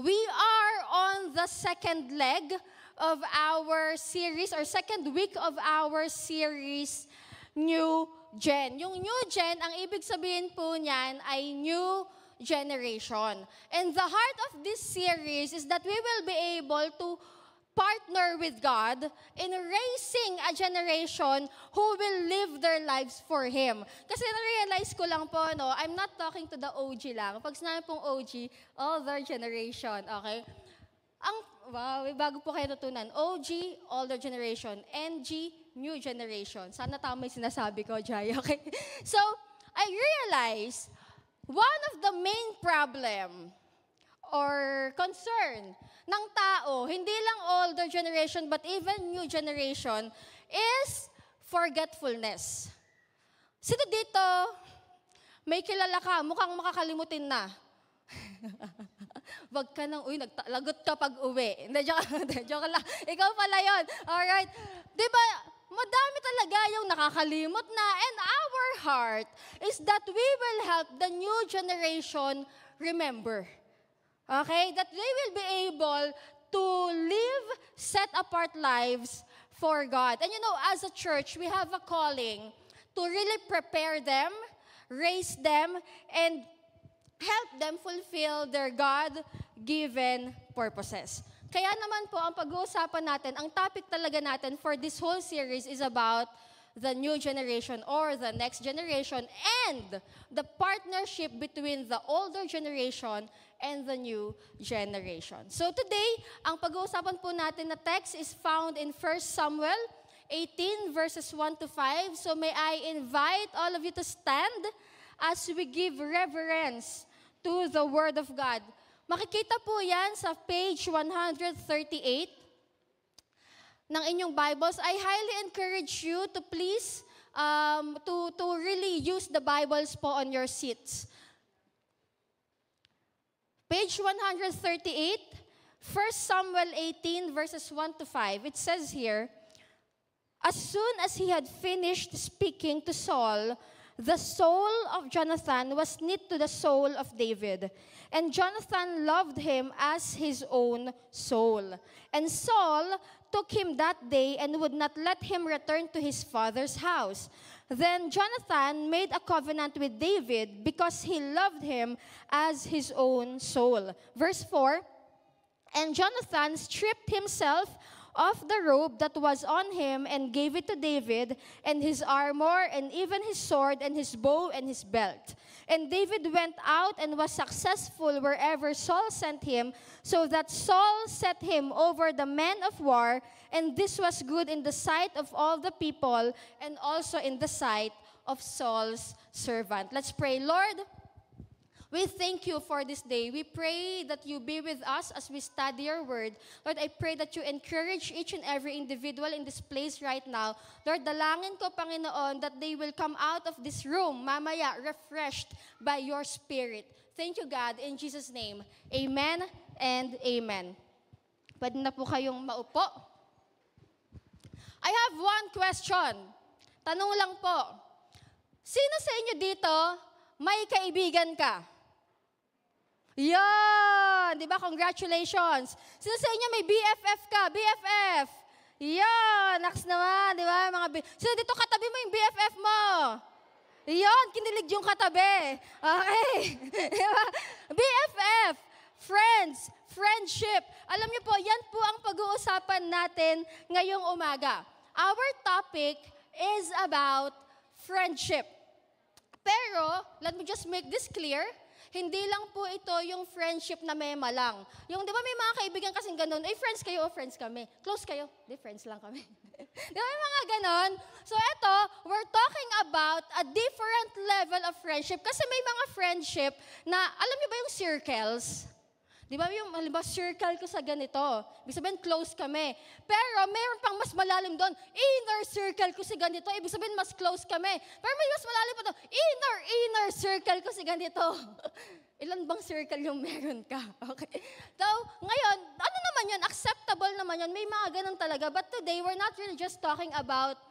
We are on the second leg of our series or second week of our series, New Gen. Yung New Gen, ang ibig sabihin po niyan ay New Generation. And the heart of this series is that we will be able to partner with God in raising a generation who will live their lives for Him. Kasi na-realize ko lang po, no, I'm not talking to the OG lang. Pag sinabi pong OG, older generation, okay? Wow, bago po kayo natutunan. OG, older generation. NG, new generation. Sana tama yung sinasabi ko, Jai, okay? So, I realized, one of the main problem or concern ng tao, hindi lang older generation but even new generation, is forgetfulness. Sino dito, may kilala ka, mukhang makakalimutin na. Wag ka nang, lagot ka pag uwi. Hindi, joke lang. Ikaw pala yun. Alright. Diba, madami talaga yung nakakalimot na. And our heart is that we will help the new generation remember. Okay? That they will be able to live set-apart lives for God. And you know, as a church, we have a calling to really prepare them, raise them, and help them fulfill their God-given purposes. Kaya naman po, ang pag-uusapan natin, ang topic talaga natin for this whole series is about the new generation or the next generation and the partnership between the older generation and the new generation. So today, ang pag-uusapan po natin na text is found in 1 Samuel 18 verses 1 to 5. So may I invite all of you to stand as we give reverence to the Word of God. Makikita po yan sa page 138 ng inyong Bibles. I highly encourage you to please to really use the Bibles po on your seats. Page 138, 1 Samuel 18 verses 1 to 5. It says here, as soon as he had finished speaking to Saul, the soul of Jonathan was knit to the soul of David, and Jonathan loved him as his own soul. And Saul took him that day and would not let him return to his father's house. Then Jonathan made a covenant with David because he loved him as his own soul. Verse 4, and Jonathan stripped himself of the robe that was on him and gave it to David, and his armor, and even his sword, and his bow, and his belt. And David went out and was successful wherever Saul sent him, so that Saul set him over the men of war, and this was good in the sight of all the people, and also in the sight of Saul's servant. Let's pray. Lord, we thank you for this day. We pray that you be with us as we study your word. Lord, I pray that you encourage each and every individual in this place right now. Lord, dalangin ko, Panginoon, that they will come out of this room, mamaya, refreshed by your spirit. Thank you, God. In Jesus' name, amen and amen. Pwede na po kayong maupo. I have one question. Tanong lang po. Sino sa inyo dito may kaibigan ka? Yan! Di ba? Congratulations! Sino sa inyo may BFF ka? BFF! Yan! Next naman, di ba? Sino dito katabi mo yung BFF mo? Yan! Kinilig yung katabi. Okay. Diba? BFF! Friends! Friendship! Alam niyo po, yan po ang pag-uusapan natin ngayong umaga. Our topic is about friendship. Pero, let me just make this clear, hindi lang po ito yung friendship na mema lang. Yung, di ba may mga kaibigan kasing ganun, ay friends kayo o friends kami? Close kayo? Di, friends lang kami. Di ba may mga ganun? So ito, we're talking about a different level of friendship kasi may mga friendship na, alam niyo ba yung circles? Di ba yung, halimbawa, circle ko sa ganito. Ibig sabihin, close kami. Pero mayroon pang mas malalim doon. Inner circle ko sa ganito. Ibig sabihin, mas close kami. Pero may mas malalim pa doon. Inner circle ko sa ganito. Ilan bang circle yung meron ka? Okay. So, ngayon, ano naman yun? Acceptable naman yun. May mga ganun talaga. But today, we're not really just talking about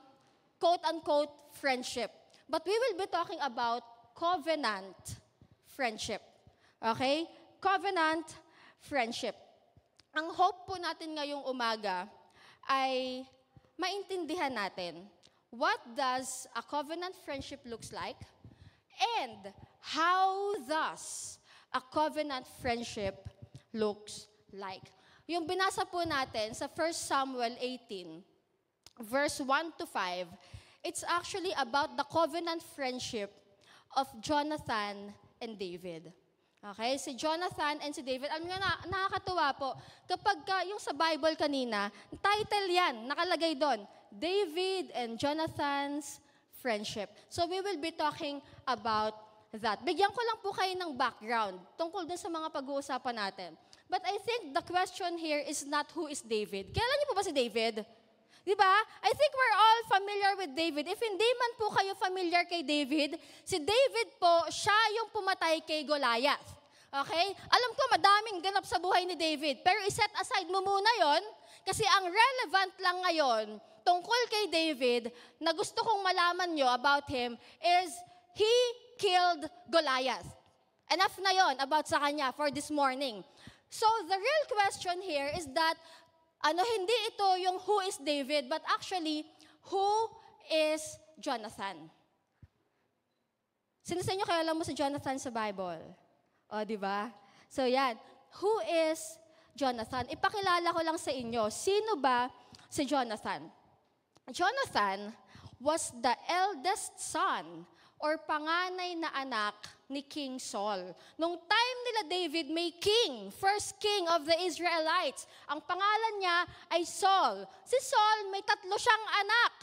quote-unquote friendship. But we will be talking about covenant friendship. Okay? Covenant friendship. Ang hope po natin ngayong umaga ay maintindihan natin what does a covenant friendship looks like and how does a covenant friendship looks like. Yung binasa po natin sa 1 Samuel 18, verse 1 to 5, it's actually about the covenant friendship of Jonathan and David. Okay, si Jonathan and si David, alam nyo na, nakakatuwa po, kapag yung sa Bible kanina, title yan, nakalagay doon, David and Jonathan's friendship. So we will be talking about that. Bigyan ko lang po kayo ng background tungkol dun sa mga pag-uusapan natin. But I think the question here is not who is David. Kailan niyo po ba si David? Diba? I think we're all familiar with David. If hindi man po kayo familiar kay David, si David po, siya yung pumatay kay Goliath. Okay? Alam ko madaming ganap sa buhay ni David, pero iset aside mo muna yon kasi ang relevant lang ngayon tungkol kay David na gusto kong malaman nyo about him is he killed Goliath. Enough na yon about sa kanya for this morning. So the real question here is that hindi ito yung who is David, but actually, who is Jonathan? Sino sa inyo kaya alam mo si Jonathan sa Bible? O, di ba? So, yan. Who is Jonathan? Ipakilala ko lang sa inyo, sino ba si Jonathan? Jonathan was the eldest son or panganay na anak ni King Saul. Nung time nila David, may king, first king of the Israelites. Ang pangalan niya ay Saul. Si Saul, may 3 siyang anak.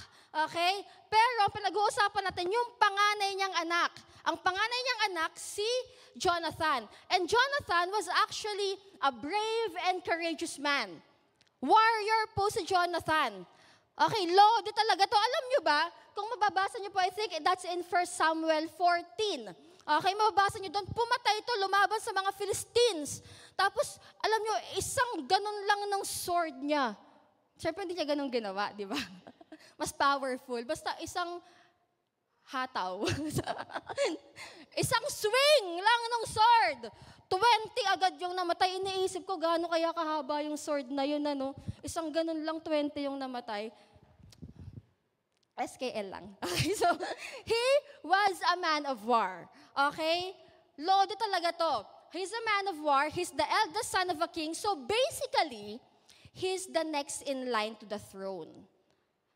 Okay? Pero pinag-uusapan natin yung panganay niyang anak. Ang panganay niyang anak, si Jonathan. And Jonathan was actually a brave and courageous man. Warrior po si Jonathan. Okay, Lord, talaga to. Alam niyo ba, kung mababasa niyo po, I think that's in 1 Samuel 14. Okay, mababasa niyo doon, pumatay ito, lumaban sa mga Philistines. Tapos, alam niyo, isang ganun lang ng sword niya. Siyempre, hindi niya ganun ginawa, di ba? Mas powerful. Basta isang hataw. Isang swing lang ng sword. 20 agad yung namatay. Iniisip ko, gaano kaya kahaba yung sword na yun, ano? Isang ganun lang, 20 yung namatay. SKL lang. Okay, so, he was a man of war. Okay? Lord talaga to. He's a man of war. He's the eldest son of a king. So, basically, he's the next in line to the throne.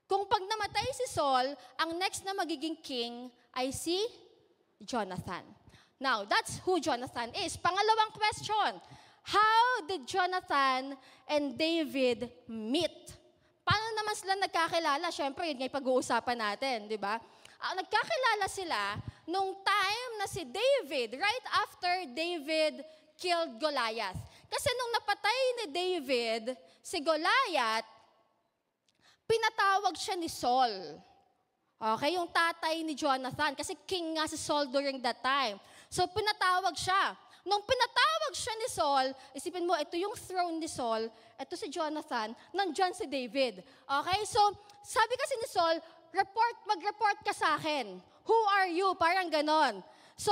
Kung pag namatay si Saul, ang next na magiging king ay si Jonathan. Now, that's who Jonathan is. Pangalawang question, how did Jonathan and David meet? Paano naman sila nagkakilala? Siyempre, yun nga yung pag-uusapan natin, di ba? Nagkakilala sila nung time na si David, right after David killed Goliath. Kasi nung napatay ni David si Goliath, pinatawag siya ni Saul. Okay, yung tatay ni Jonathan. Kasi king nga si Saul during that time. So, pinatawag siya. Nung pinatawag siya ni Saul, isipin mo, ito yung throne ni Saul, ito si Jonathan, nandyan si David. Okay, so, sabi kasi ni Saul, mag-report ka sa akin. Who are you? Parang ganon. So,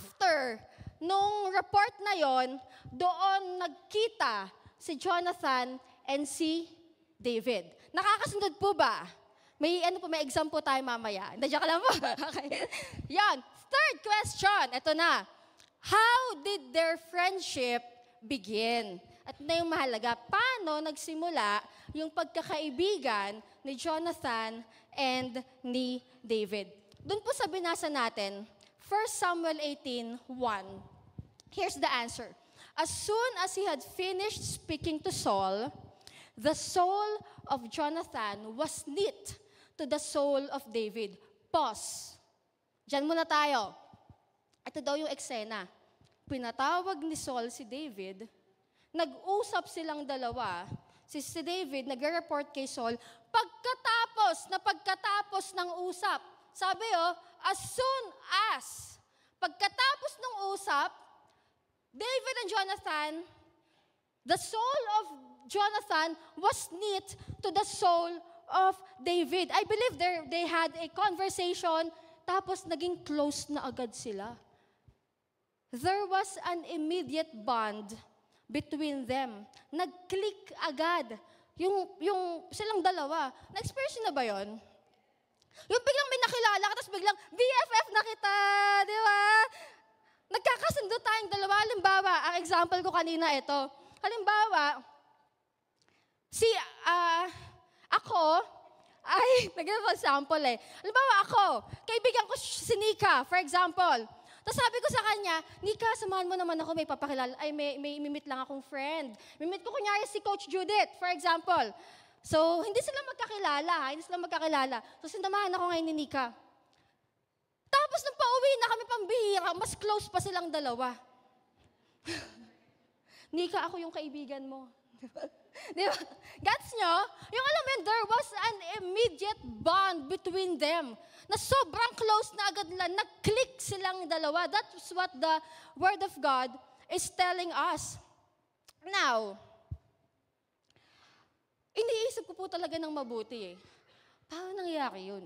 after nung report na yon, doon nagkita si Jonathan and si David. Nakakasunod po ba? May exam po tayo mamaya. Hindi, joke lang po. Okay. Yan. Third question. Ito na. How did their friendship begin? At na yung mahalaga, paano nagsimula yung pagkakaibigan ni Jonathan and ni David? Doon po sa binasa natin, 1 Samuel 18:1. Here's the answer. As soon as he had finished speaking to Saul, the soul of Jonathan was knit to the soul of David. Pause. Diyan muna tayo. Ito daw yung eksena. Pinatawag ni Saul si David, nag-usap silang dalawa, si David nag-report kay Saul, pagkatapos ng usap. Sabi as soon as, pagkatapos ng usap, David and Jonathan, the soul of Jonathan was knit to the soul of David. I believe they had a conversation, tapos naging close na agad sila. there was an immediate bond between them. Nag-click agad. Yung silang dalawa. Na-experience na ba yon? Yung biglang may nakilala ka, tapos biglang, BFF na kita, di ba? Nagkakasundo tayong dalawa. Halimbawa, ang example ko kanina ito. Halimbawa, ako, naging example eh. Halimbawa ako, kaibigan ko si Nika, for example. Tapos sabi ko sa kanya, Nika, samahan mo naman ako, may meet lang akong friend. Meet ko kunyari si Coach Judith, for example. So, hindi sila magkakilala. So, sinamahan ako ngayon ni Nika. Tapos nung pauwi na kami pambihira, mas close pa silang dalawa. Nika, ako yung kaibigan mo. Di ba? Gets nyo? Yung alam mo yun, there was an immediate bond between them. Na sobrang close na agad nila, nag-click silang dalawa. That's what the Word of God is telling us. Now, iniisip ko po talaga ng mabuti eh. Paano nangyayari yun?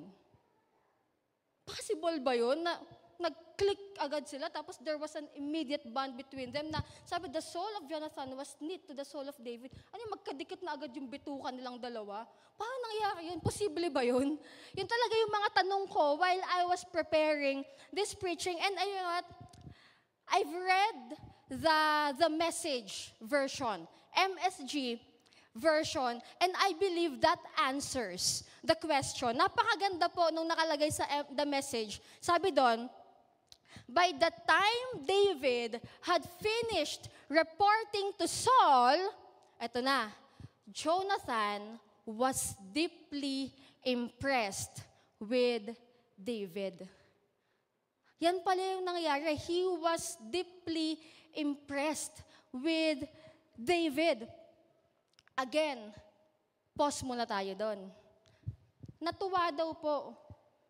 Possible ba yun na nag-click agad sila tapos there was an immediate bond between them na sabi the soul of Jonathan was knit to the soul of David. Ano yung magkadikit na agad yung bitukan nilang dalawa? Paano nangyari yun? Posible ba yun? Yun talaga yung mga tanong ko while I was preparing this preaching. And you know what? I've read the Message version, MSG version, and I believe that answers the question. Napakaganda po nung nakalagay sa the Message. Sabi doon, by the time David had finished reporting to Saul, eto na, Jonathan was deeply impressed with David. Yan pala yung nangyayari. He was deeply impressed with David. Again, pause muna tayo doon. Natuwa daw po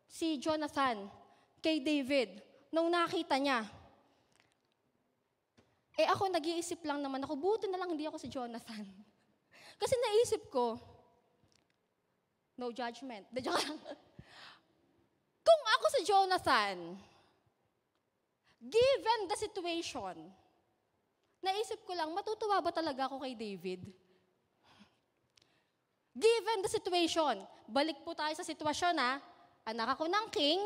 si Jonathan kay David nung nakita niya. Ako nag-iisip lang naman ako, buti na lang hindi ako si Jonathan. Kasi naisip ko, no judgment. Kung ako si Jonathan, given the situation, naisip ko lang, matutuwa ba talaga ako kay David? Given the situation, balik po tayo sa sitwasyon anak ako ng king,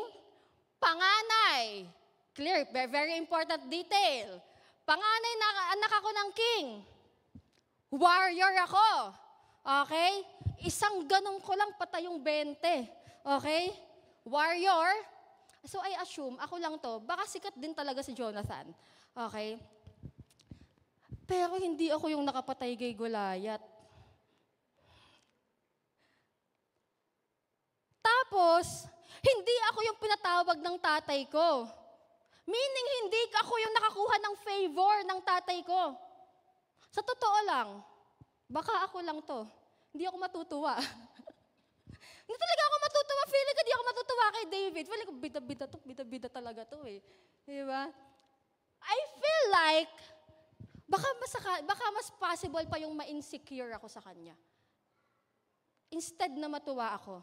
panganay. Clear, very important detail. Panganay na anak ako ng king. Warrior ako. Okay? Isang ganun ko lang patay yung 20. Okay? Warrior. So I assume, ako lang to, baka sikat din talaga si Jonathan. Okay? Pero hindi ako yung nakapatay kay Goliath. Tapos, hindi ako yung pinatawag ng tatay ko. Meaning, hindi ako yung nakakuha ng favor ng tatay ko. Sa totoo lang, baka ako lang to. Hindi ako matutuwa. Hindi talaga ako matutuwa. Feeling ko hindi ako matutuwa kay David. Feeling ko bida-bida talaga to eh. Diba? I feel like, baka mas possible pa yung ma-insecure ako sa kanya. Instead na matuwa ako.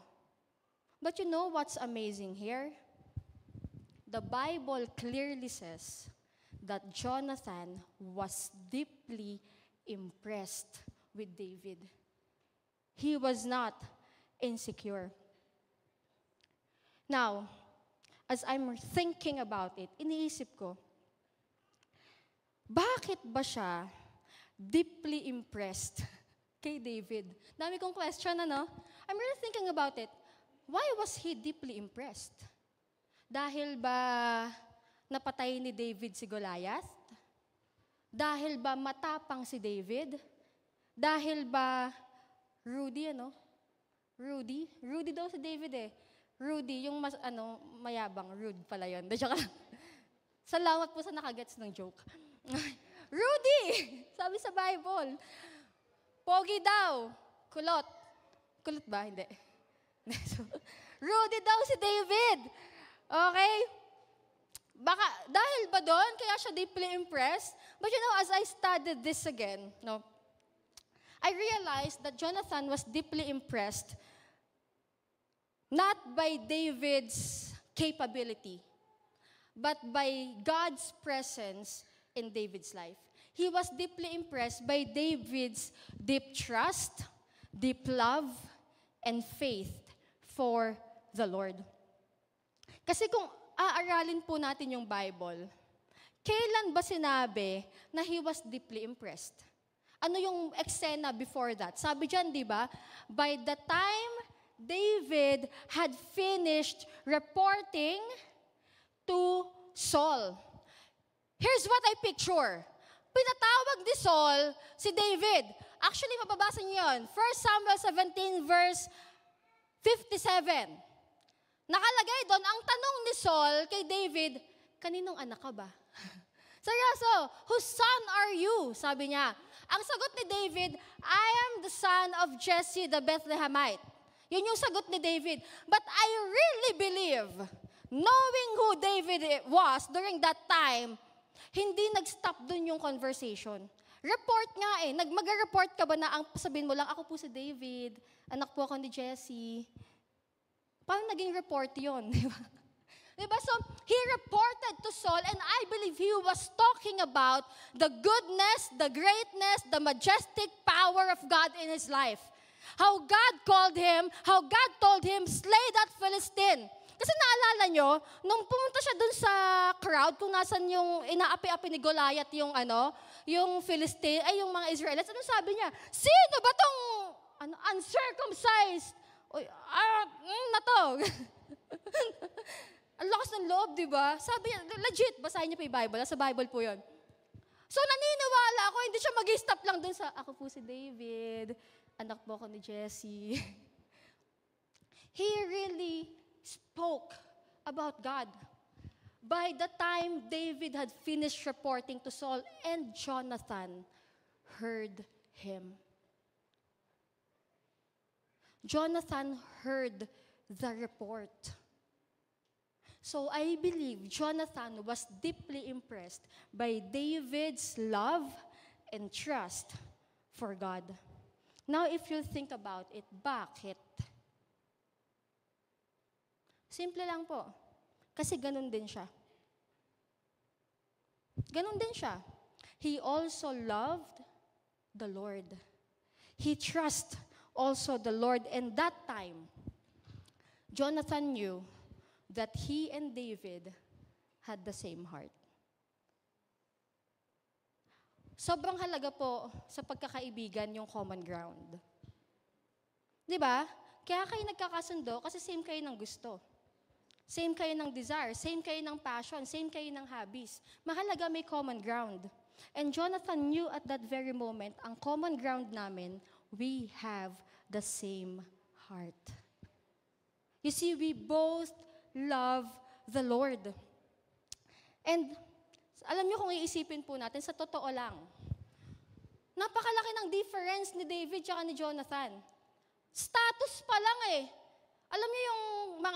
But you know what's amazing here? The Bible clearly says that Jonathan was deeply impressed with David. He was not insecure. Now, as I'm thinking about it, iniisip ko, bakit ba siya deeply impressed kay David? Dami kong question, ano? I'm really thinking about it. Why was he deeply impressed? Dahil ba napatay ni David si Goliath? Dahil ba matapang si David? Dahil ba Rudy, ano? Rudy daw si David eh. Rudy, yung mayabang. Rude pala yun. Salamat po sa nakagets ng joke. Rudy! Sabi sa Bible. Pogi daw. Kulot. Kulot ba? Hindi. Rudy daw si David. Okay? Baka, dahil ba doon, kaya siya deeply impressed? But you know, as I studied this again, I realized that Jonathan was deeply impressed not by David's capability, but by God's presence in David's life. He was deeply impressed by David's deep trust, deep love, and faith for the Lord. Kasi kung aaralin po natin yung Bible, kailan ba sinabi na he was deeply impressed? Ano yung eksena before that? Sabi dyan, di ba? By the time David had finished reporting to Saul. Here's what I picture. Pinatawag ni Saul si David. Actually, mababasa niyo yun. 1 Samuel 17 verse 57. Nakalagay doon, ang tanong ni Saul kay David, kaninong anak ka ba? Seryoso, whose son are you? Sabi niya. Ang sagot ni David, I am the son of Jesse the Bethlehemite. Yun yung sagot ni David. But I really believe, knowing who David was during that time, hindi nag-stop dun yung conversation. Report nga eh. Mag-report ka ba na ang sabihin mo lang, ako po si David, anak po ako ni Jesse. Paano naging report yun? Diba? So, he reported to Saul, and I believe he was talking about the goodness, the greatness, the majestic power of God in his life. How God called him, how God told him, slay that Philistine. Kasi naalala nyo, nung pumunta siya dun sa crowd, kung nasan yung inaapi-api ni Goliath, yung Philistine, ay yung mga Israelites, ano sabi niya? Sino ba tong uncircumcised? Na to. Ang lakas ng loob, di ba? Sabi niya, legit, basahin niyo po yung Bible. Sa Bible po yun. So, naniniwala ako, hindi siya mag-stop lang dun sa, ako po si David, anak po ako ni Jesse. He really spoke about God. By the time David had finished reporting to Saul, and Jonathan heard him. Jonathan heard the report. So I believe Jonathan was deeply impressed by David's love and trust for God. Now, if you think about it, bakit? Simple lang po. Kasi ganun din siya. Ganun din siya. He also loved the Lord. He trusted also the Lord. And that time, Jonathan knew that he and David had the same heart. Sobrang halaga po sa pagkakaibigan yung common ground. Di ba? Kaya kayo nagkakasundo kasi same kayo ng gusto. Same kayo ng desire, same kayo ng passion, same kayo ng hobbies. Mahalaga may common ground. And Jonathan knew at that very moment, ang common ground namin, we have the same heart. You see, we both love the Lord. And alam niyo kung iisipin po natin, sa totoo lang, napakalaki ng difference ni David at ni Jonathan. Status pa lang eh. Alam niyo yung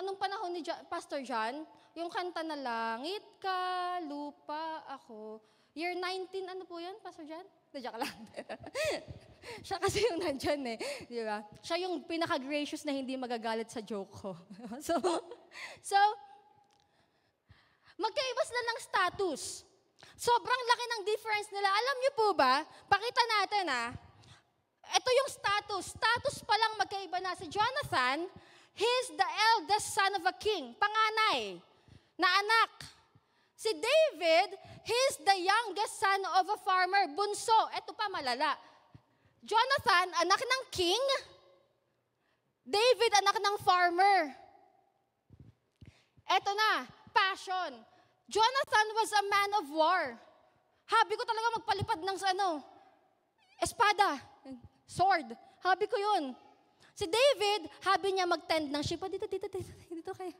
nung panahon ni Pastor John, yung kanta na langit ka, lupa, ako. Year 19, ano po yun, Pastor John? Nadya ka lang. Siya kasi yung nandyan eh. Di ba? Siya yung pinaka-gracious na hindi magagalit sa joke ko. So, magkaiba sila ng status. Sobrang laki ng difference nila. Alam niyo po ba, pakita natin ito yung status. Status pa lang magkaiba na. Si Jonathan, he's the eldest son of a king, panganay, na anak. Si David, he's the youngest son of a farmer, bunso. Ito pa malala. Jonathan, anak ng king. David, anak ng farmer. Ito na, passion. Jonathan was a man of war. Habi ko talaga magpalipad ng espada, sword. Habi ko yun. Si David, habi niya mag-tend ng sheep. Dito kayo.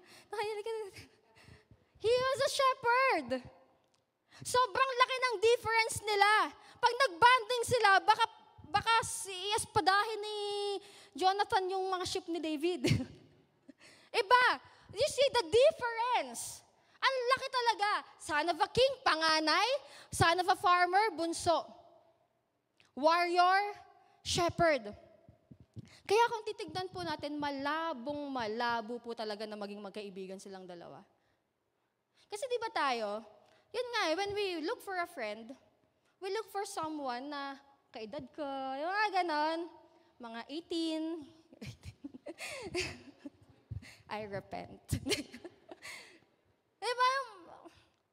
He was a shepherd. Sobrang laki ng difference nila. Pag nag-banding sila, baka espadahin ni Jonathan yung mga sheep ni David. Iba. You see the difference. Ang laki talaga. Son of a king, panganay. Son of a farmer, bunso. Warrior, shepherd. Kaya kung titignan po natin, malabo po talaga na maging magkaibigan silang dalawa. Kasi di ba tayo, yun nga when we look for a friend, we look for someone na kaedad ko, yung mga ganon, mga 18. I repent. Di ba?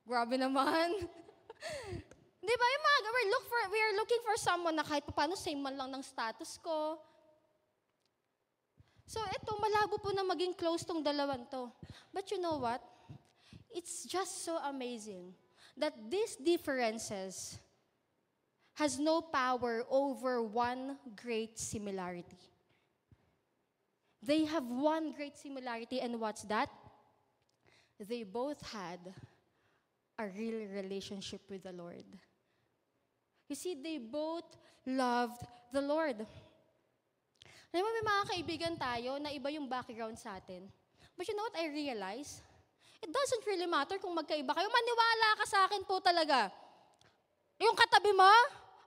Grabe naman. Di ba? Yung mga, we are looking for someone na kahit paano same man lang ng status ko. So, ito, malabo po na maging close tong dalawan to. But you know what? It's just so amazing that these differences has no power over one great similarity. They have one great similarity, and what's that? They both had a real relationship with the Lord. You see, they both loved the Lord. Alam mo, may mga kaibigan tayo na iba yung background sa atin. But you know what I realize? It doesn't really matter kung magkaiba kayo. Maniwala ka sa akin po talaga. Yung katabi mo,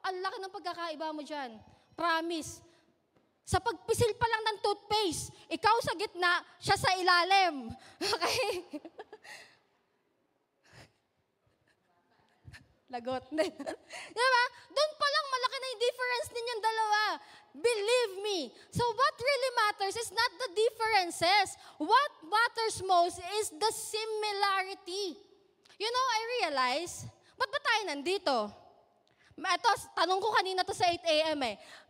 ang laki ng pagkakaiba mo dyan. Promise. Sa pagpisil pa lang ng toothpaste, ikaw sa gitna, siya sa ilalim. Okay? Lagot. Diba? Doon pa lang malaki na yung difference ninyong dalawa. Believe me. So what really matters is not the differences. What matters most is the similarity. You know, I realize, ba't ba tayo nandito? Ito, tanong ko kanina to sa 8 a.m.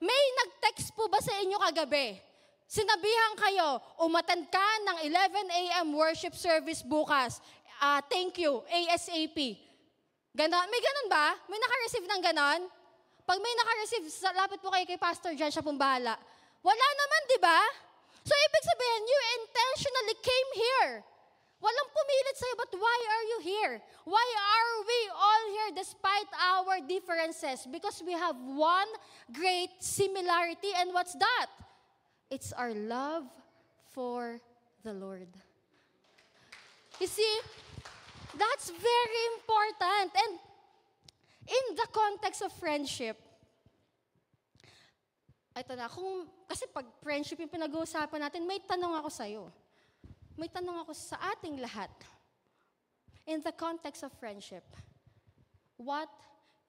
May nag-text po ba sa inyo kagabi? Sinabihan kayo, umattend ka ng 11 a.m. worship service bukas. Thank you, ASAP. Ganon. May ganon ba? May naka-receive ng ganon? Pag may naka-receive, lapit po kayo kay Pastor John, siya pong bahala. Wala naman, di ba? So, ibig sabihin, you intentionally came here. Walang pumilit sa'yo, but why are you here? Why are we all here despite our differences? Because we have one great similarity, and what's that? It's our love for the Lord. You see, that's very important. And in the context of friendship, ito na, kasi pag friendship yung pinag-uusapan natin, may tanong ako sa'yo. May tanong ako sa ating lahat. In the context of friendship, what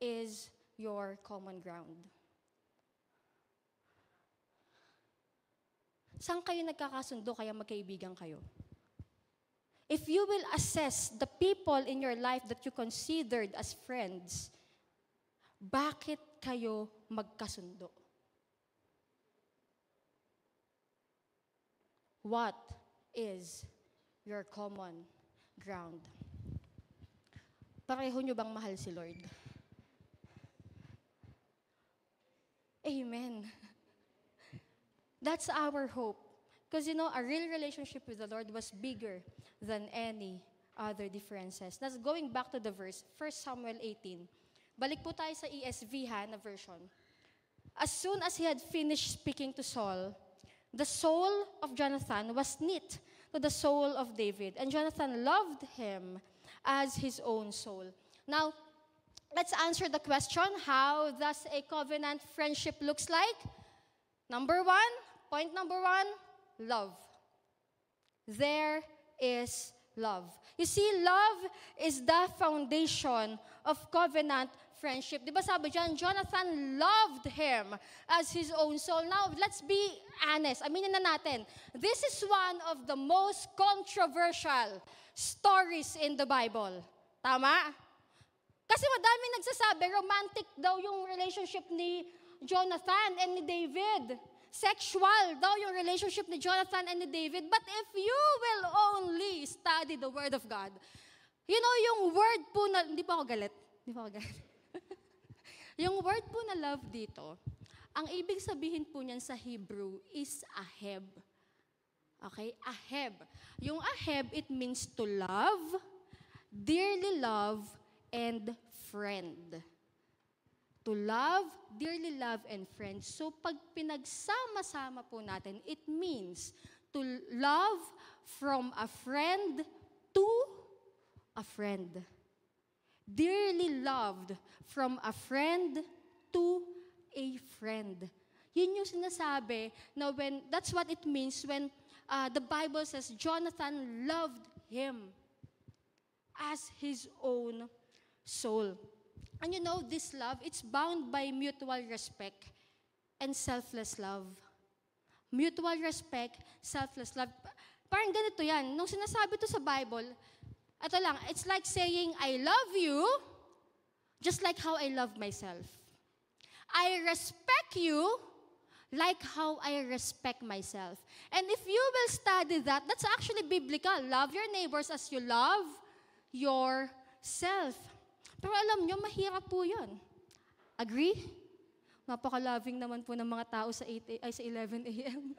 is your common ground? Saan kayo nagkakasundo kaya magkaibigan kayo? If you will assess the people in your life that you considered as friends, bakit kayo magkasundo? What is your common ground? Pareho nyo bang mahal si Lord? Amen. That's our hope. Because you know, a real relationship with the Lord was bigger than any other differences. That's going back to the verse, 1 Samuel 18. Balik po tayo sa ESV na version. As soon as he had finished speaking to Saul, the soul of Jonathan was knit to the soul of David, and Jonathan loved him as his own soul. Now, let's answer the question, how does a covenant friendship looks like? Point number one, love. There is love. You see, love is the foundation of covenant friendship. Di ba sabi dyan, Jonathan loved him as his own soul. Now, let's be honest. Aminin na natin, this is one of the most controversial stories in the Bible. Tama? Kasi madaming nagsasabi, romantic daw yung relationship ni Jonathan and ni David. Sexual daw yung relationship ni Jonathan and ni David. But if you will only study the Word of God, you know, yung word po na, hindi pa ako galit. Yung word po na love dito, ang ibig sabihin po niyan sa Hebrew is aheb. Okay? Aheb. Yung aheb, it means to love, dearly love, and friend. To love, dearly love, and friend. So pag pinagsama-sama po natin, it means to love from a friend to a friend. Dearly loved from a friend to a friend. Yun yung sinasabi na that's what it means when the Bible says Jonathan loved him as his own soul. And you know, this love, it's bound by mutual respect and selfless love. Mutual respect, selfless love. Parang ganito yan. Nung sinasabi to sa Bible, ito lang, it's like saying, I love you just like how I love myself. I respect you like how I respect myself. And if you will study that, that's actually biblical. Love your neighbors as you love yourself. Pero alam nyo, mahirap po yun. Agree? Napaka-loving naman po ng mga tao sa 11 a.m.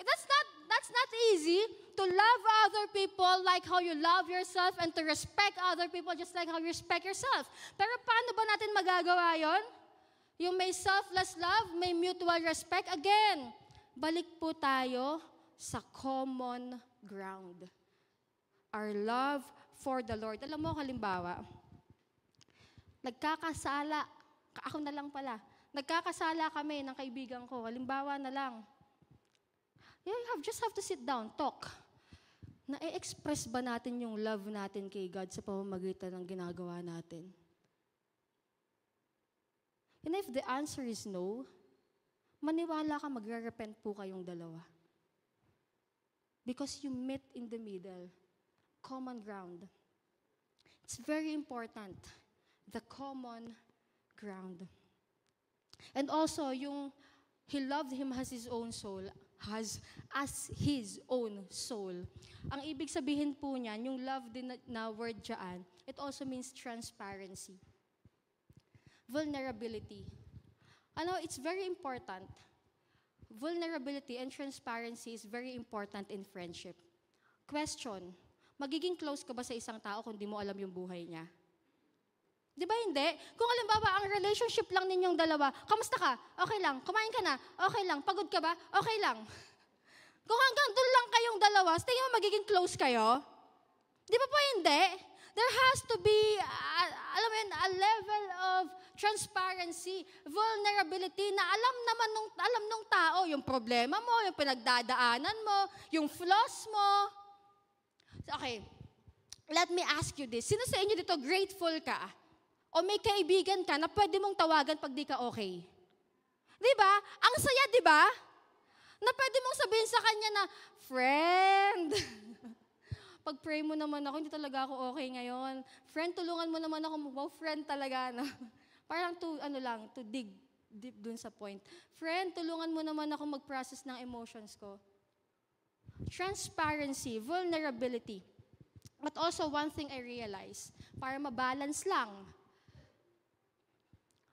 That's not easy to love other people like how you love yourself and to respect other people just like how you respect yourself. Pero paano ba natin magagawa yon? Yung may selfless love, may mutual respect. Again, balik po tayo sa common ground. Our love for the Lord. Alam mo, halimbawa, ako na lang pala, nagkakasala kami ng kaibigan ko, halimbawa na lang, just have to sit down, talk. Na-express ba natin yung love natin kay God sa pamamagitan ng ginagawa natin? And if the answer is no, maniwala ka, magre-repent po kayong dalawa. Because you met in the middle. Common ground. It's very important. The common ground. And also, yung he loved him as his own soul, as his own soul. Ang ibig sabihin po niyan, yung love din na word dyan, it also means transparency. Vulnerability. It's very important. Vulnerability and transparency is very important in friendship. Question, magiging close ka ba sa isang tao kung di mo alam yung buhay niya? Di ba hindi? Kung halimbawa, ang relationship lang ninyong dalawa, kamusta ka? Okay lang. Kumain ka na? Okay lang. Pagod ka ba? Okay lang. Kung hanggang doon lang kayong dalawa, tingin mo magiging close kayo? Di ba po hindi? There has to be, a level of transparency, vulnerability na alam nung tao yung problema mo, yung pinagdadaanan mo, yung flaws mo. Okay, let me ask you this. Sino sa inyo dito grateful ka? O may kaibigan ka na pwede mong tawagan pag di ka okay? Di ba? Ang saya, di ba? Na pwede mong sabihin sa kanya na, friend, pag-pray mo naman ako, hindi talaga ako okay ngayon. Friend, tulungan mo naman ako. Wow, friend talaga. No? Parang to dig deep dun sa point. Friend, tulungan mo naman ako mag-process ng emotions ko. Transparency, vulnerability. But also one thing I realized, para mabalance lang,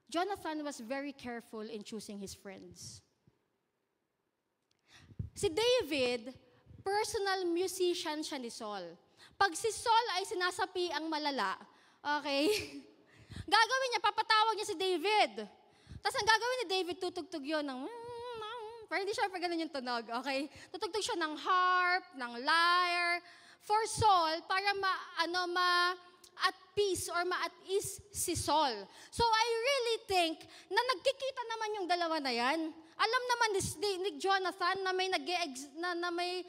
Jonathan was very careful in choosing his friends. Si David, personal musician siya ni Saul. Pag si Saul ay sinasapi ang malala, okay, gagawin niya, papatawag niya si David. Tapos ang gagawin ni David, tutugtog yun ng, pero hindi siya pa ganun yung tunog, okay? Tutugtog siya ng harp, ng lyre, for Saul, para at peace or at ease si Saul. So I really think na nagkikita naman yung dalawa na yan. Alam naman ni Jonathan na may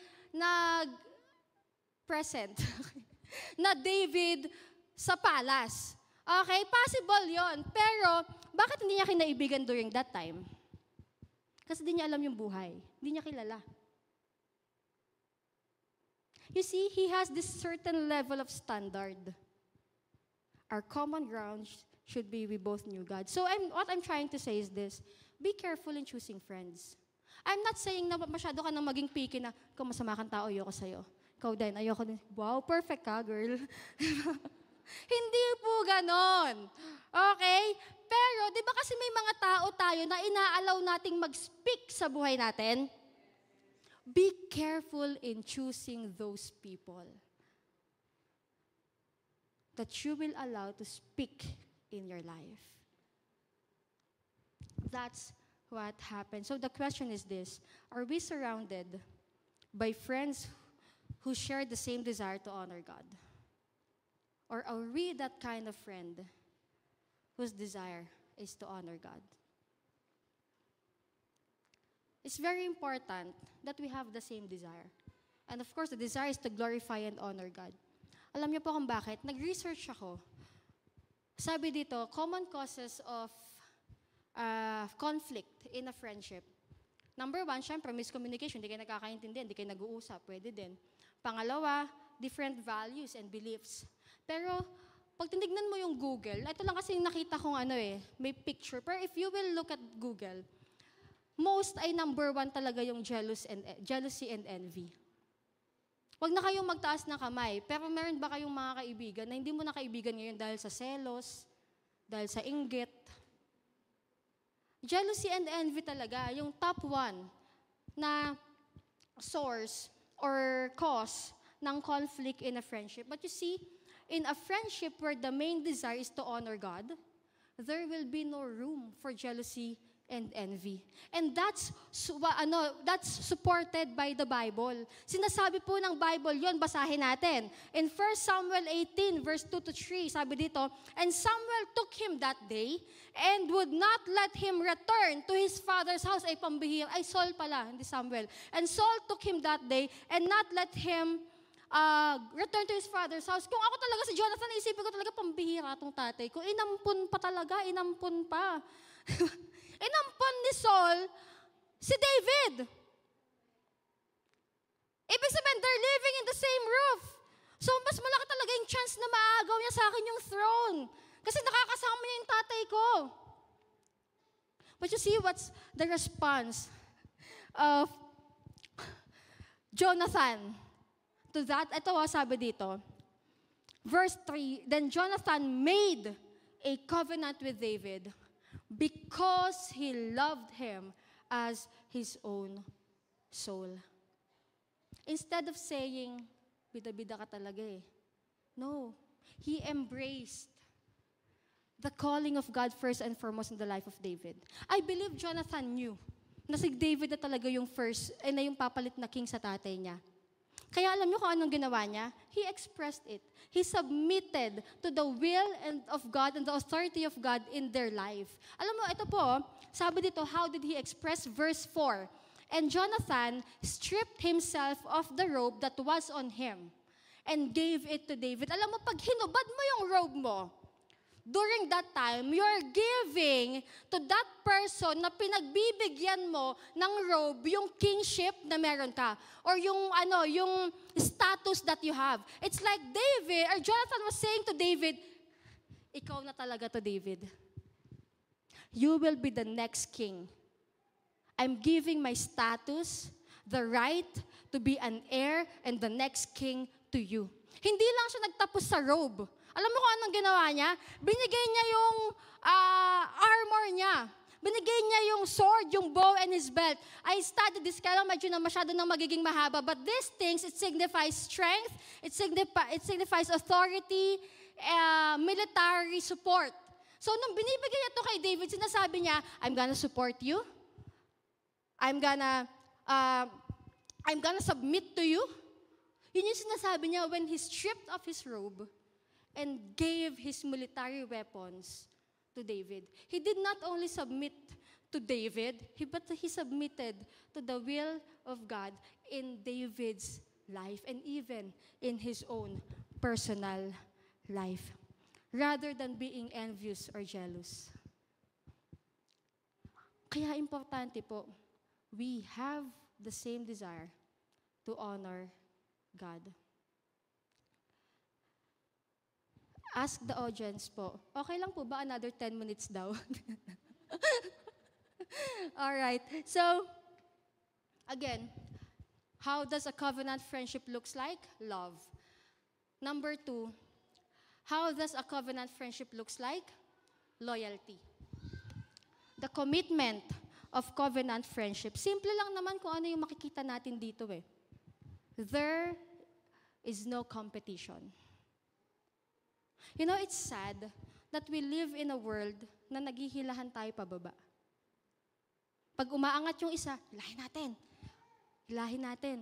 present na David sa palace. Okay, possible yon. Pero bakit hindi niya kinaibigan during that time? Kasi di niya alam yung buhay. Di niya kilala. You see, he has this certain level of standard. Our common ground should be we both knew God. So what I'm trying to say is this. Be careful in choosing friends. I'm not saying na masyado ka nang maging picky na, ikaw masama kang tao, ayoko sa'yo. Ikaw din, ayoko din. Wow, perfect ka, girl. Hindi po ganon. Okay? Pero, di ba kasi may mga tao tayo na inaalaw nating mag-speak sa buhay natin? Be careful in choosing those people that you will allow to speak in your life. That's what happened. So the question is this: are we surrounded by friends who share the same desire to honor God? Or are we that kind of friend whose desire is to honor God? It's very important that we have the same desire. And of course, the desire is to glorify and honor God. Alam niyo po kung bakit? Nag-research ako. Sabi dito, common causes of conflict in a friendship. Number one, syempre, miscommunication. Hindi kayo nagkakaintindihan, hindi kayo nag-uusap. Pwede din. Pangalawa, different values and beliefs. Pero, pag tinignan mo yung Google, ito lang kasi yung nakita kong may picture. Pero if you will look at Google, most ay number one talaga yung jealousy and envy. Huwag na kayong magtaas ng kamay. Pero meron ba kayong mga kaibigan na hindi mo na kaibigan ngayon dahil sa selos, dahil sa inggit? Jealousy and envy talaga, yung top one na source or cause ng conflict in a friendship. But you see, in a friendship where the main desire is to honor God, there will be no room for jealousy and envy. And that's supported by the Bible. Sinasabi po ng Bible yon, basahin natin. In 1 Samuel 18, verse 2 to 3, sabi dito, "And Samuel took him that day and would not let him return to his father's house." Ay, pambihira. Ay, Saul pala, hindi Samuel. "And Saul took him that day and not let him return to his father's house." Kung ako talaga si Jonathan, isipin ko talaga, pambihira itong tatay ko. Inampun pa talaga, inampun pa. Inampun ni Saul si David. Ibig sabihin, they're living in the same roof. So, mas malaki talaga yung chance na maagaw niya sa akin yung throne. Kasi nakakasama niya yung tatay ko. But you see what's the response of Jonathan to that? Ito sabi dito. Verse 3, "Then Jonathan made a covenant with David because he loved him as his own soul." Instead of saying, bida-bida ka talaga eh. No. He embraced the calling of God first and foremost in the life of David. I believe Jonathan knew na si David na talaga yung first, na yung papalit na king sa tatay niya. Kaya alam niyo kung anong ginawa niya? He expressed it. He submitted to the will of God and the authority of God in their life. Alam mo, ito po, sabi dito, how did he express? Verse 4, "And Jonathan stripped himself of the robe that was on him and gave it to David." Alam mo, pag hinubad mo yung robe mo, during that time, you're giving to that person na pinagbibigyan mo ng robe, yung kingship na meron ka. Or yung status that you have. It's like Jonathan was saying to David, ikaw na talaga to, David. You will be the next king. I'm giving my status, the right to be an heir and the next king to you. Hindi lang siya nagtapos sa robe. Alam mo kung anong ginawa niya? Binigay niya yung armor niya. Binigay niya yung sword, yung bow, and his belt. I studied this, kaya medyo na masyado nang magiging mahaba. But these things, it signifies strength, it signifies authority, military support. So nung binibigay niya to kay David, sinasabi niya, I'm gonna support you. I'm gonna submit to you. Yun yung sinasabi niya when he stripped off his robe and gave his military weapons to David. He did not only submit to David, but he submitted to the will of God in David's life and even in his own personal life, rather than being envious or jealous. Kaya importante po, we have the same desire to honor God. Ask the audience po. Okay lang po ba another 10 minutes daw? Alright. So, again, how does a covenant friendship looks like? Love. Number 2, how does a covenant friendship looks like? Loyalty. The commitment of covenant friendship. Simple lang naman kung ano yung makikita natin dito eh. There is no competition. You know, it's sad that we live in a world na naghihilahan tayo pababa. Pag umaangat yung isa, hilahin natin. Hilahin natin.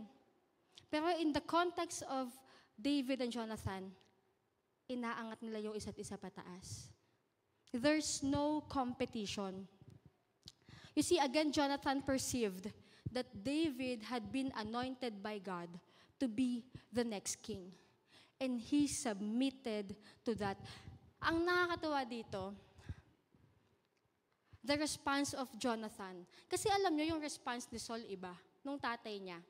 Pero in the context of David and Jonathan, inaangat nila yung isa't isa pataas. There's no competition. You see, again, Jonathan perceived that David had been anointed by God to be the next king. And he submitted to that. Ang nakakatuwa dito, the response of Jonathan. Kasi alam nyo yung response ni Saul iba, nung tatay niya.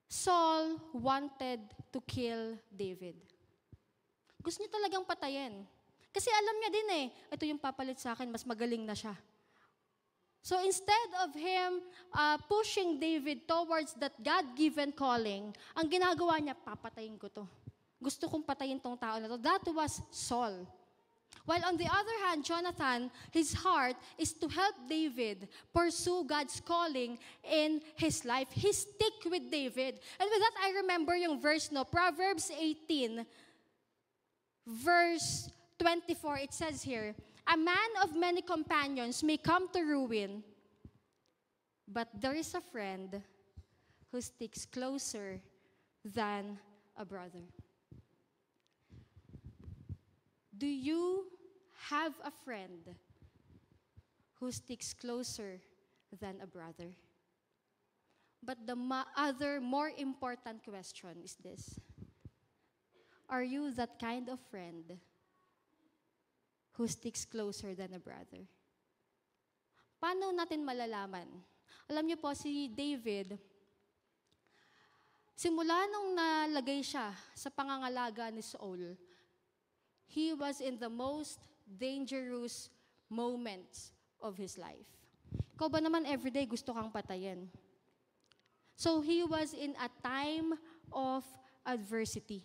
Saul wanted to kill David. Gusto niya talagang patayin. Kasi alam niya din ito yung papalit sa akin, mas magaling na siya. So instead of him pushing David towards that God-given calling, ang ginagawa niya, papatayin ko to. Gusto kong patayin tong tao na to. That was Saul. While on the other hand, Jonathan, his heart is to help David pursue God's calling in his life. He stick with David. And with that, I remember yung verse, Proverbs 18, verse 24, it says here, a man of many companions may come to ruin, but there is a friend who sticks closer than a brother. Do you have a friend who sticks closer than a brother? But the other more important question is this. Are you that kind of friend who sticks closer than a brother? Paano natin malalaman? Alam niyo po, si David, simula nung nalagay siya sa pangangalaga ni Saul, he was in the most dangerous moments of his life. Ikaw ba naman everyday gusto kang patayin? So he was in a time of adversity.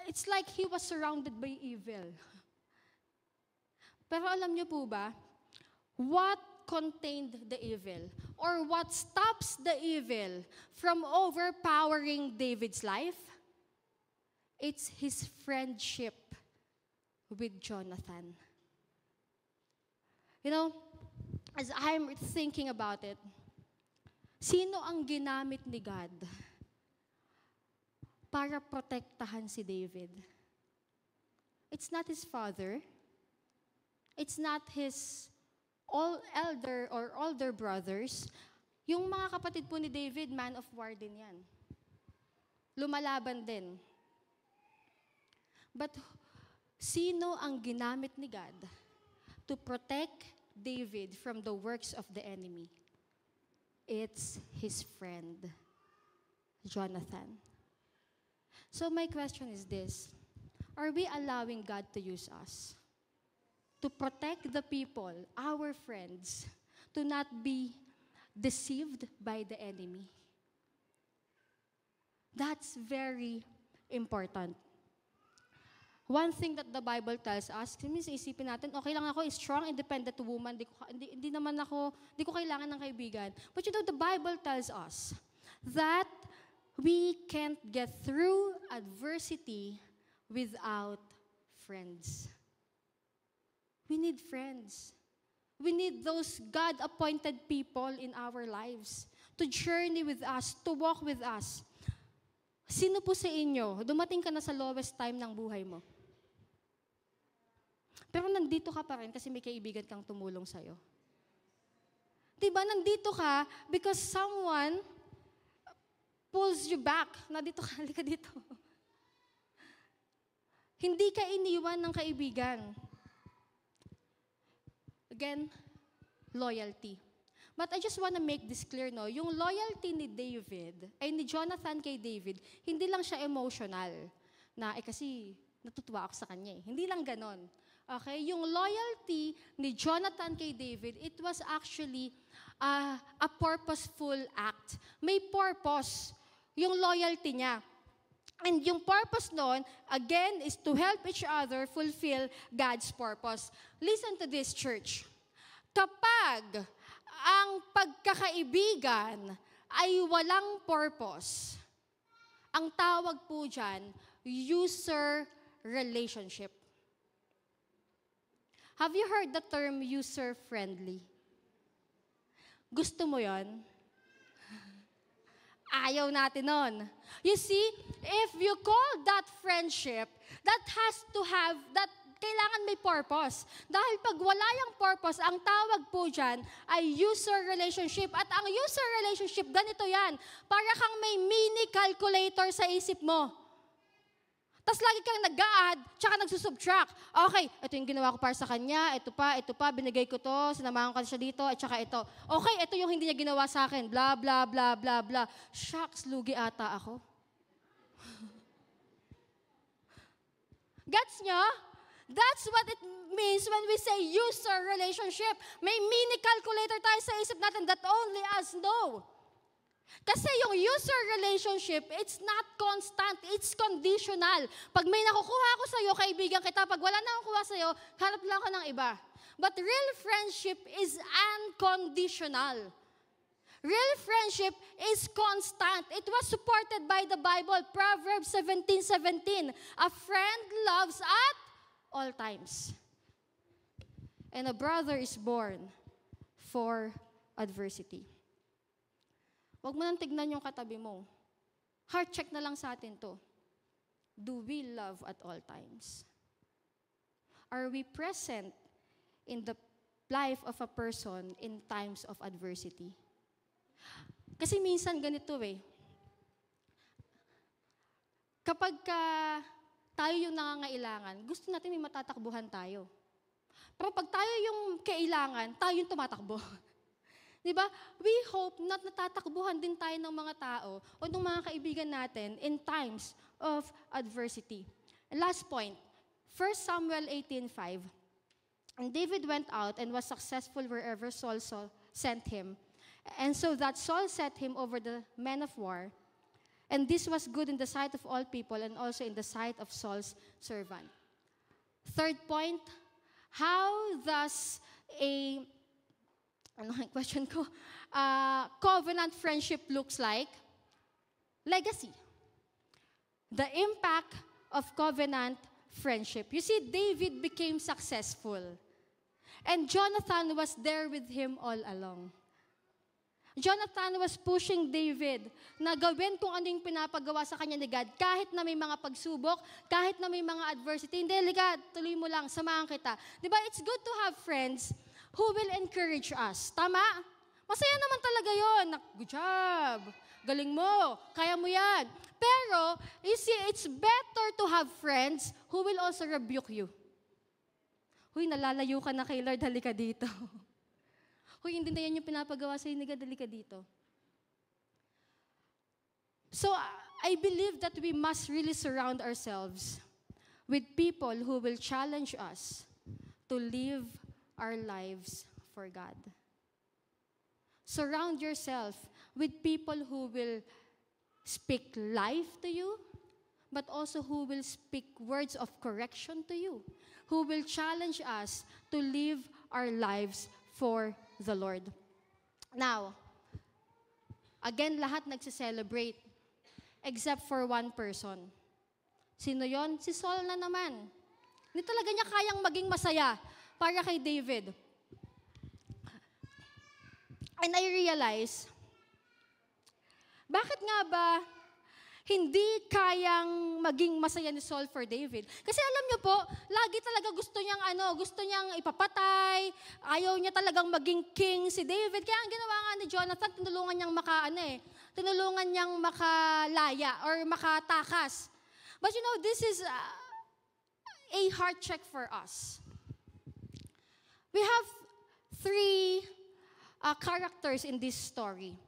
It's like he was surrounded by evil. Pero alam niyo po ba, what contained the evil? Or what stops the evil from overpowering David's life? It's his friendship with Jonathan. You know, as I'm thinking about it, sino ang ginamit ni God para protektahan si David? It's not his father. It's not his older brothers. Yung mga kapatid po ni David, man of war din yan. Lumalaban din. But sino ang ginamit ni God to protect David from the works of the enemy? It's his friend, Jonathan. So my question is this. Are we allowing God to use us to protect the people, our friends, to not be deceived by the enemy? That's very important. One thing that the Bible tells us, minsan isipin natin, okay lang ako, strong, independent woman, hindi ko kailangan ng kaibigan. But you know, the Bible tells us that we can't get through adversity without friends. We need friends. We need those God-appointed people in our lives to journey with us, to walk with us. Sino po sa inyo, dumating ka na sa lowest time ng buhay mo? Pero nandito ka pa rin kasi may kaibigan kang tumulong sa'yo. Diba, nandito ka because someone pulls you back. Nandito ka, halika dito. Hindi ka iniwan ng kaibigan. Again, loyalty. But I just want to make this clear, yung loyalty ni Jonathan kay David, hindi lang siya emotional. Kasi natutuwa ako sa kanya. Hindi lang ganon. Okay? Yung loyalty ni Jonathan kay David, it was actually a purposeful act. May purpose yung loyalty niya. And yung purpose nun, again, is to help each other fulfill God's purpose. Listen to this, church. Kapag ang pagkakaibigan ay walang purpose, ang tawag po dyan, user relationship. Have you heard the term user-friendly? Gusto mo yon? Ayaw natin nun. You see, if you call that friendship, that kailangan may purpose. Dahil pag wala yung purpose, ang tawag po dyan ay user relationship. At ang user relationship, ganito yan. Para kang may mini calculator sa isip mo. Tapos lagi kang nag-a-add, tsaka nagsusubtract. Okay, ito yung ginawa ko para sa kanya, ito pa, binigay ko to, sinamahan ko siya dito, at tsaka ito. Okay, ito yung hindi niya ginawa sa akin, blah, blah, blah, blah, blah. Shucks, lugi ata ako. Gets nyo? That's what it means when we say user relationship. May mini calculator tayo sa isip natin that only us know. Kasi yung user relationship, it's not constant, it's conditional. Pag may nakukuha ako sa'yo, kaibigan kita. Pag wala na nakukuha sa'yo, hanap lang ako ng iba. But real friendship is unconditional. Real friendship is constant. It was supported by the Bible, Proverbs 17:17. A friend loves at all times. And a brother is born for adversity. Huwag mo nang tignan yung katabi mo. Heart check na lang sa atin to. Do we love at all times? Are we present in the life of a person in times of adversity? Kasi minsan ganito kapag tayo yung nangangailangan, gusto natin may matatakbuhan tayo. Pero pag tayo yung kailangan, tayo yung tumatakbo. Diba? We hope na natatakbuhan din tayo ng mga tao o ng mga kaibigan natin in times of adversity. And last point, 1 Samuel 18:5. And David went out and was successful wherever Saul sent him. And so that Saul set him over the men of war. And this was good in the sight of all people and also in the sight of Saul's servant. Third point, how does question ko, covenant friendship looks like? Legacy. The impact of covenant friendship. You see, David became successful. And Jonathan was there with him all along. Jonathan was pushing David na gawin kung ano yung pinapagawa sa kanya ni God. Kahit na may mga pagsubok, kahit na may mga adversity. Hindi, God, tuloy mo lang, samahan kita. Diba, it's good to have friends who will encourage us. Tama? Masaya naman talaga yun. Good job. Galing mo. Kaya mo yan. Pero, you see, it's better to have friends who will also rebuke you. Huy, nalalayo ka na kay Lord, halika dito. Huy, hindi na yan yung pinapagawa sa'yo ni God, halika dito. So, I believe that we must really surround ourselves with people who will challenge us to live our lives for God. Surround yourself with people who will speak life to you, but also who will speak words of correction to you, who will challenge us to live our lives for the Lord. Now, again, lahat nagse-celebrate except for one person. Sino yon? Si Saul na naman. Hindi talaga niya kayang maging masaya para kay David. And I realize, bakit nga ba hindi kayang maging masaya ni Saul for David? Kasi alam niyo po, lagi talaga gusto niyang ipapatay, ayaw niya talagang maging king si David. Kaya ang ginawa nga ni Jonathan, tinulungan niyang makalaya or makatakas. But you know, this is a heart check for us. We have three characters in this story.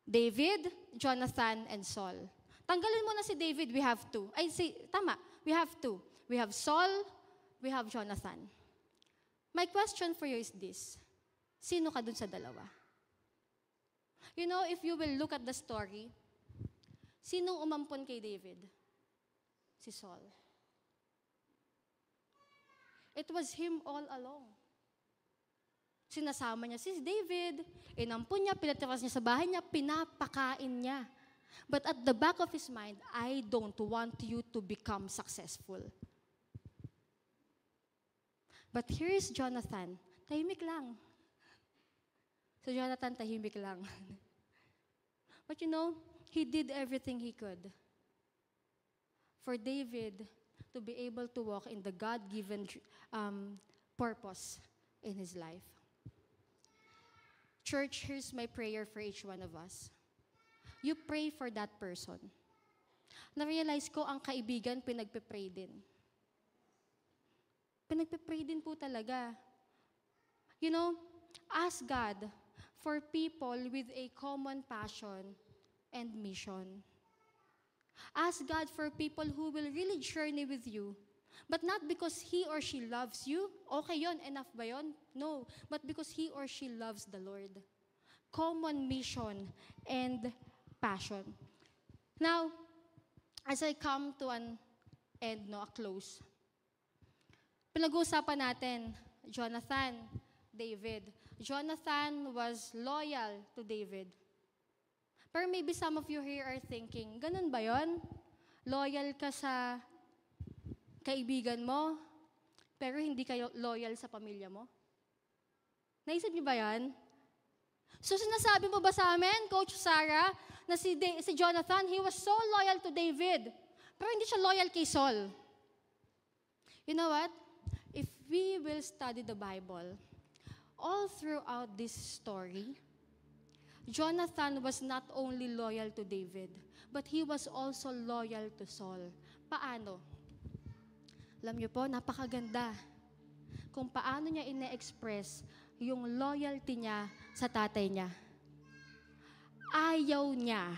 David, Jonathan, and Saul. Tanggalin mo na si David, we have two. We have two. We have Saul, we have Jonathan. My question for you is this. Sino ka dun sa dalawa? You know, if you will look at the story, sinong umampon kay David? Si Saul. It was him all along. Sinasama niya si David, inampun niya, pinatiras niya sa bahay niya, pinapakain niya. But at the back of his mind, I don't want you to become successful. But here is Jonathan, tahimik lang. So Jonathan, tahimik lang. But you know, he did everything he could for David to be able to walk in the God-given purpose in his life. Church, here's my prayer for each one of us. You pray for that person. Na-realize ko, ang kaibigan, pinagpe-pray din. Pinagpe-pray din po talaga. You know, ask God for people with a common passion and mission. Ask God for people who will really journey with you. But not because he or she loves you. Okay yon, enough ba yon? No. But because he or she loves the Lord. Common mission and passion. Now, as I come to an end, a close. Pinag-uusapan natin, Jonathan, David. Jonathan was loyal to David. Pero maybe some of you here are thinking, ganun ba yon? Loyal ka sa kaibigan mo, pero hindi kayo loyal sa pamilya mo? Naisip niyo ba yan? So sinasabi mo ba sa amin, Coach Sarah, na si Jonathan, he was so loyal to David, pero hindi siya loyal kay Saul? You know what? If we will study the Bible, all throughout this story, Jonathan was not only loyal to David, but he was also loyal to Saul. Paano? Alam niyo po, napakaganda kung paano niya ine-express yung loyalty niya sa tatay niya. Ayaw niya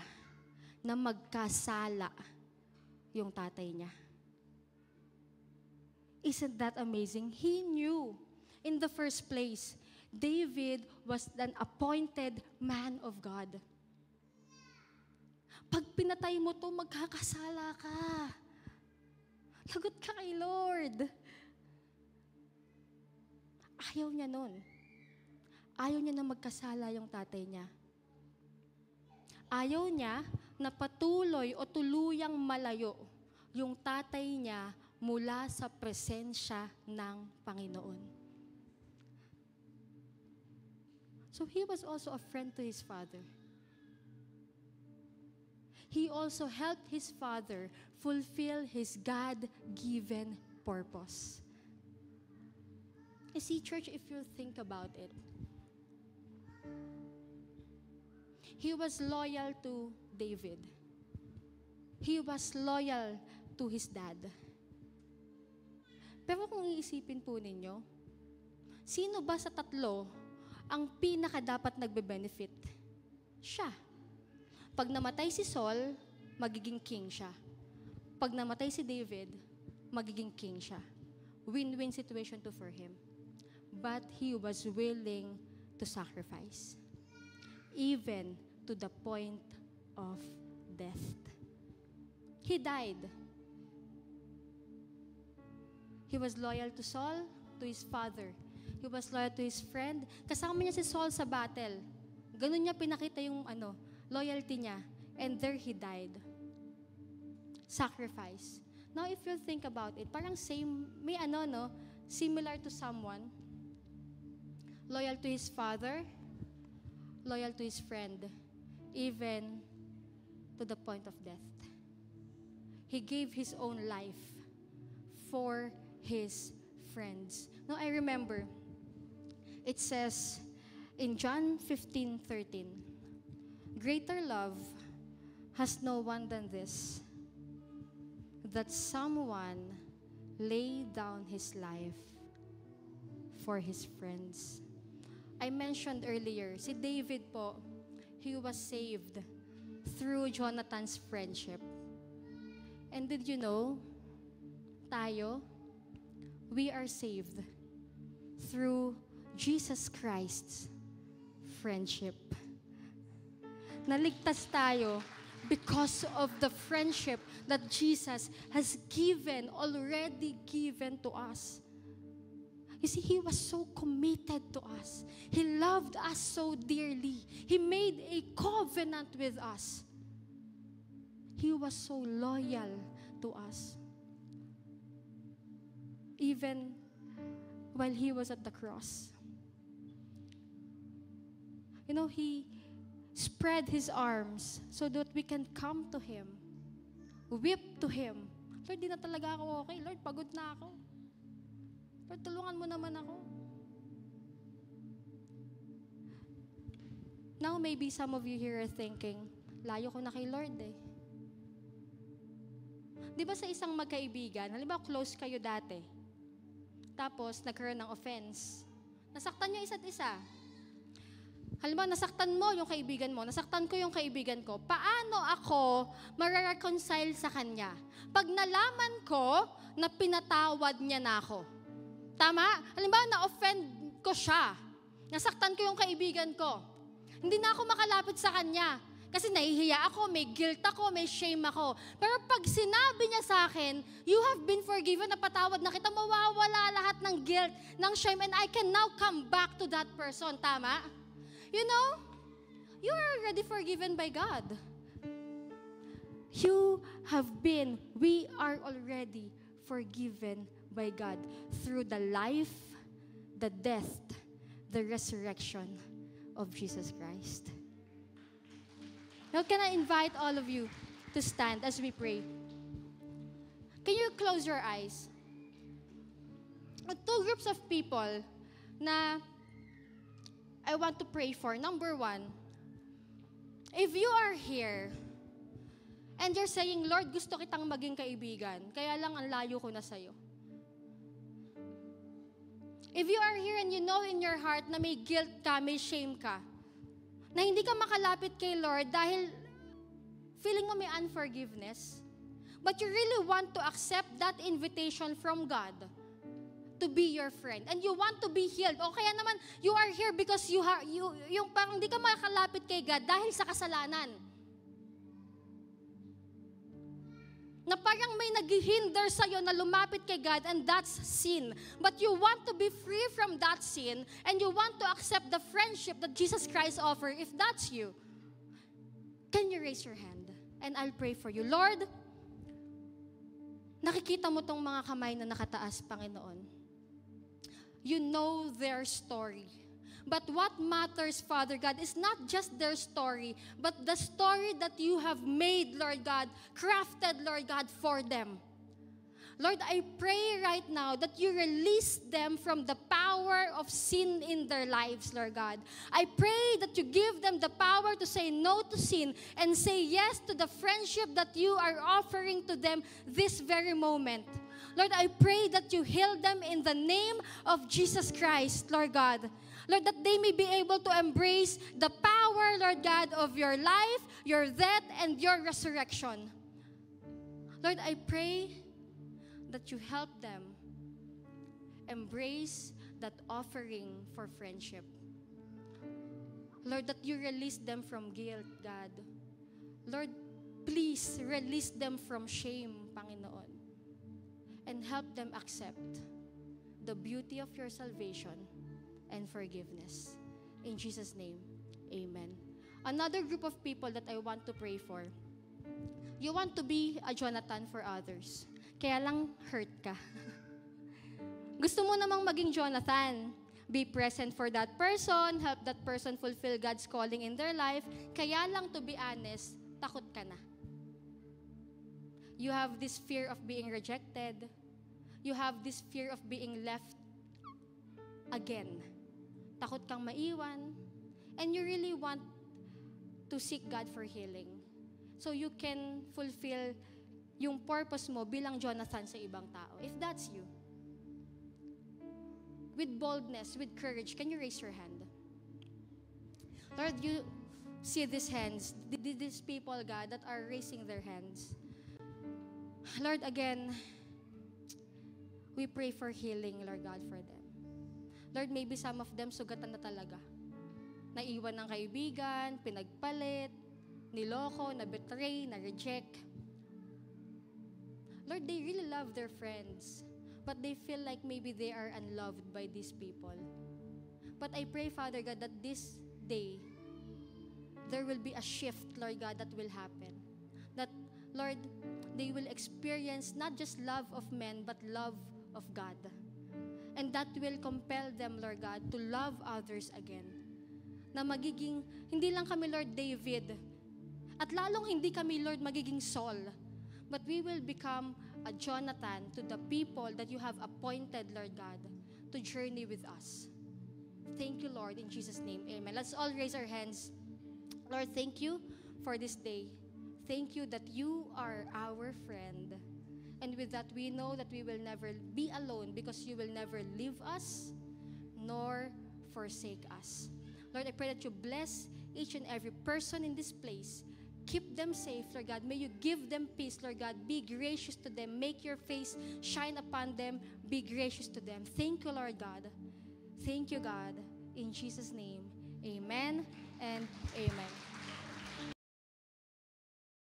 na magkasala yung tatay niya. Isn't that amazing? He knew in the first place, David was an appointed man of God. Pag pinatay mo to, magkakasala ka. Lagot ka kay Lord. Ayaw niya nun. Ayaw niya na magkasala yung tatay niya. Ayaw niya na patuloy o tuluyang malayo yung tatay niya mula sa presensya ng Panginoon. So he was also a friend to his father. He also helped his father fulfill his God-given purpose. You see, church, if you think about it, he was loyal to David. He was loyal to his dad. Pero kung iisipin po ninyo, sino ba sa tatlo ang pinaka-dapat nagbe-benefit? Siya. Pag namatay si Saul, magiging king siya. Pag namatay si David, magiging king siya. Win-win situation for him. But he was willing to sacrifice. Even to the point of death. He died. He was loyal to Saul, to his father. He was loyal to his friend. Kasama niya si Saul sa battle. Ganun niya pinakita yung loyalty niya. And there he died. Sacrifice. Now, if you think about it, parang same, may similar to someone. Loyal to his father, loyal to his friend, even to the point of death. He gave his own life for his friends. Now, I remember, it says in John 15:13, greater love has no one than this, that someone lay down his life for his friends. I mentioned earlier, si David po, he was saved through Jonathan's friendship. And did you know, tayo, we are saved through Jesus Christ's friendship. Naligtas tayo because of the friendship that Jesus has already given to us. You see, He was so committed to us. He loved us so dearly. He made a covenant with us. He was so loyal to us. Even while He was at the cross. You know, He spread His arms so that we can come to Him, weep to Him, Lord, di na talaga ako okay. Lord, pagod na ako. Lord, tulungan mo naman ako. Now, maybe some of you here are thinking, layo ko na kay Lord eh. Di ba sa isang magkaibigan, halimbawa close kayo dati, tapos nagkaroon ng offense, nasaktan niyo isa't isa. Halimbawa, nasaktan mo yung kaibigan mo, nasaktan ko yung kaibigan ko, paano ako marareconcile sa kanya? Pag nalaman ko na pinatawad niya na ako. Tama? Halimbawa, na-offend ko siya. Nasaktan ko yung kaibigan ko. Hindi na ako makalapit sa kanya. Kasi nahihiya ako, may guilt ako, may shame ako. Pero pag sinabi niya sa akin, you have been forgiven, napatawad na kita, mawawala lahat ng guilt, ng shame, and I can now come back to that person. Tama? You know, you are already forgiven by God. We are already forgiven by God through the life, the death, the resurrection of Jesus Christ. Now, can I invite all of you to stand as we pray? Can you close your eyes? Two groups of people na I want to pray for. Number one, if you are here and you're saying, Lord, gusto kitang maging kaibigan, kaya lang ang layo ko na sa'yo. If you are here and you know in your heart na may guilt ka, may shame ka, na hindi ka makalapit kay Lord dahil feeling mo may unforgiveness, but you really want to accept that invitation from God to be your friend, and you want to be healed, o kaya naman, you are here because yung parang hindi ka makalapit kay God dahil sa kasalanan. Na parang may naghihinder sa'yo na lumapit kay God, and that's sin. But you want to be free from that sin, and you want to accept the friendship that Jesus Christ offers. If that's you, can you raise your hand? And I'll pray for you. Lord, nakikita mo tong mga kamay na nakataas, Panginoon. You know their story. But what matters, Father God, is not just their story, but the story that you have made, Lord God, crafted, Lord God, for them. Lord, I pray right now that you release them from the power of sin in their lives, Lord God. I pray that you give them the power to say no to sin and say yes to the friendship that you are offering to them this very moment. Lord, I pray that you heal them in the name of Jesus Christ, Lord God. Lord, that they may be able to embrace the power, Lord God, of your life, your death, and your resurrection. Lord, I pray that you help them embrace that offering for friendship. Lord, that you release them from guilt, God. Lord, please release them from shame, Panginoon. And help them accept the beauty of your salvation and forgiveness. In Jesus' name, amen. Another group of people that I want to pray for. You want to be a Jonathan for others. Kaya lang hurt ka. Gusto mo namang maging Jonathan. Be present for that person, help that person fulfill God's calling in their life. Kaya lang, to be honest, takot ka na. You have this fear of being rejected. You have this fear of being left again. Takot kang maiwan. And you really want to seek God for healing. So you can fulfill yung purpose mo bilang Jonathan sa ibang tao. If that's you, with boldness, with courage, can you raise your hand? Lord, you see these hands, these people, God, that are raising their hands. Lord, again, we pray for healing, Lord God, for them. Lord, maybe some of them sugatan na talaga. Naiwan ng kaibigan, pinagpalit, niloko, na-betray, na-reject. Lord, they really love their friends, but they feel like maybe they are unloved by these people. But I pray, Father God, that this day, there will be a shift, Lord God, that will happen. That, Lord, they will experience not just love of men, but love of God. And that will compel them, Lord God, to love others again. Na magiging, hindi lang kami, Lord, David, at lalong hindi kami, Lord, magiging Saul, but we will become a Jonathan to the people that you have appointed, Lord God, to journey with us. Thank you, Lord, in Jesus' name. Amen. Let's all raise our hands. Lord, thank you for this day. Thank you that you are our friend. And with that, we know that we will never be alone because you will never leave us nor forsake us. Lord, I pray that you bless each and every person in this place. Keep them safe, Lord God. May you give them peace, Lord God. Be gracious to them. Make your face shine upon them. Be gracious to them. Thank you, Lord God. Thank you, God. In Jesus' name, amen and amen.